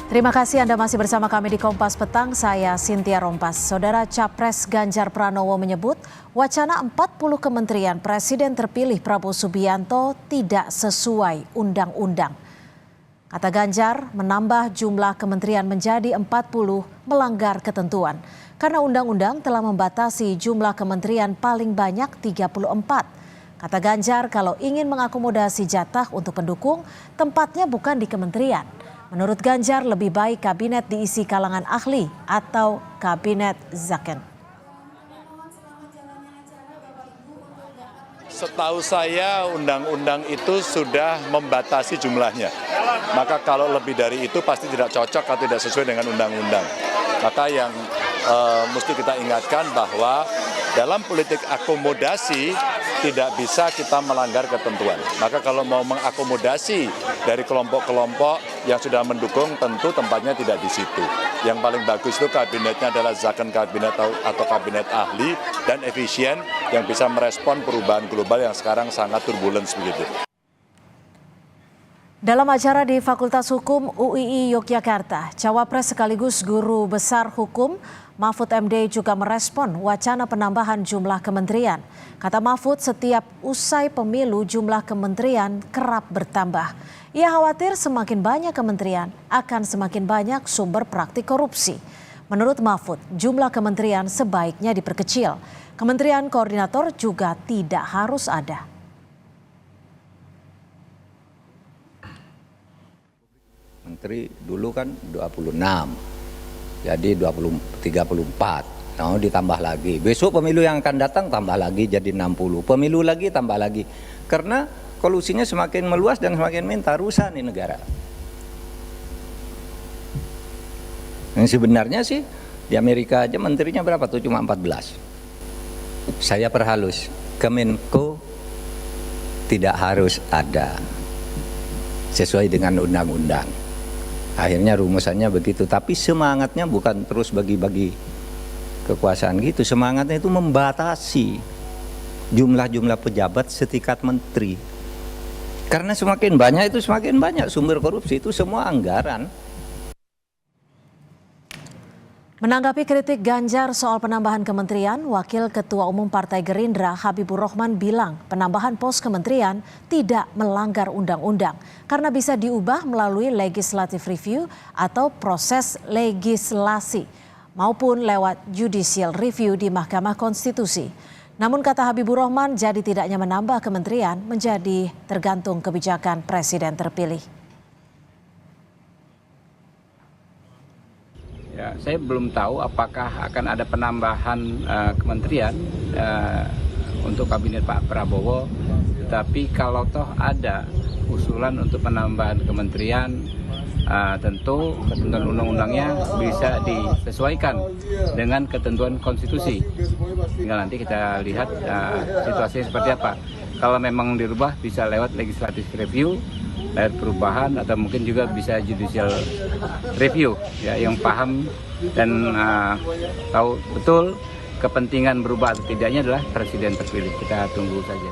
Terima kasih Anda masih bersama kami di Kompas Petang, saya Cynthia Rompas. Saudara Capres Ganjar Pranowo menyebut wacana 40 kementerian Presiden terpilih Prabowo Subianto tidak sesuai undang-undang. Kata Ganjar, menambah jumlah kementerian menjadi 40 melanggar ketentuan. Karena undang-undang telah membatasi jumlah kementerian paling banyak 34. Kata Ganjar, kalau ingin mengakomodasi jatah untuk pendukung, tempatnya bukan di kementerian. Menurut Ganjar, lebih baik kabinet diisi kalangan ahli atau kabinet Zaken. Setahu saya undang-undang itu sudah membatasi jumlahnya. Maka kalau lebih dari itu pasti tidak cocok atau tidak sesuai dengan undang-undang. Maka yang mesti kita ingatkan bahwa dalam politik akomodasi tidak bisa kita melanggar ketentuan. Maka kalau mau mengakomodasi dari kelompok-kelompok yang sudah mendukung, tentu tempatnya tidak di situ. Yang paling bagus itu kabinetnya adalah Zaken kabinet atau kabinet ahli dan efisien yang bisa merespon perubahan global yang sekarang sangat turbulence begitu. Dalam acara di Fakultas Hukum UII Yogyakarta, Cawapres sekaligus Guru Besar Hukum Mahfud MD juga merespon wacana penambahan jumlah kementerian. Kata Mahfud, setiap usai pemilu jumlah kementerian kerap bertambah. Ia khawatir semakin banyak kementerian akan semakin banyak sumber praktik korupsi. Menurut Mahfud, jumlah kementerian sebaiknya diperkecil. Kementerian koordinator juga tidak harus ada. Menteri dulu kan 26, jadi 34, nah, ditambah lagi. Besok pemilu yang akan datang tambah lagi jadi 60, pemilu lagi tambah lagi. Karena kolusinya semakin meluas dan semakin minta, rusak nih negara. Yang sebenarnya sih di Amerika aja menterinya berapa tuh, cuma 14. Saya perhalus, Kemenko tidak harus ada sesuai dengan undang-undang. Akhirnya rumusannya begitu, tapi semangatnya bukan terus bagi-bagi kekuasaan gitu. Semangatnya itu membatasi jumlah-jumlah pejabat setingkat menteri. Karena semakin banyak itu semakin banyak sumber korupsi, itu semua anggaran. Menanggapi kritik Ganjar soal penambahan kementerian, Wakil Ketua Umum Partai Gerindra Habibur Rahman bilang penambahan pos kementerian tidak melanggar undang-undang karena bisa diubah melalui legislative review atau proses legislasi maupun lewat judicial review di Mahkamah Konstitusi. Namun kata Habibur Rahman, jadi tidaknya menambah kementerian menjadi tergantung kebijakan Presiden terpilih. Ya, saya belum tahu apakah akan ada penambahan kementerian untuk kabinet Pak Prabowo. Tapi kalau toh ada usulan untuk penambahan kementerian, tentu ketentuan undang-undangnya bisa disesuaikan dengan ketentuan konstitusi. Tinggal nanti kita lihat situasinya seperti apa. Kalau memang dirubah bisa lewat legislative review, lewat perubahan, atau mungkin juga bisa judicial review, ya, yang paham dan tahu betul kepentingan berubah atau tidaknya adalah presiden terpilih. Kita tunggu saja.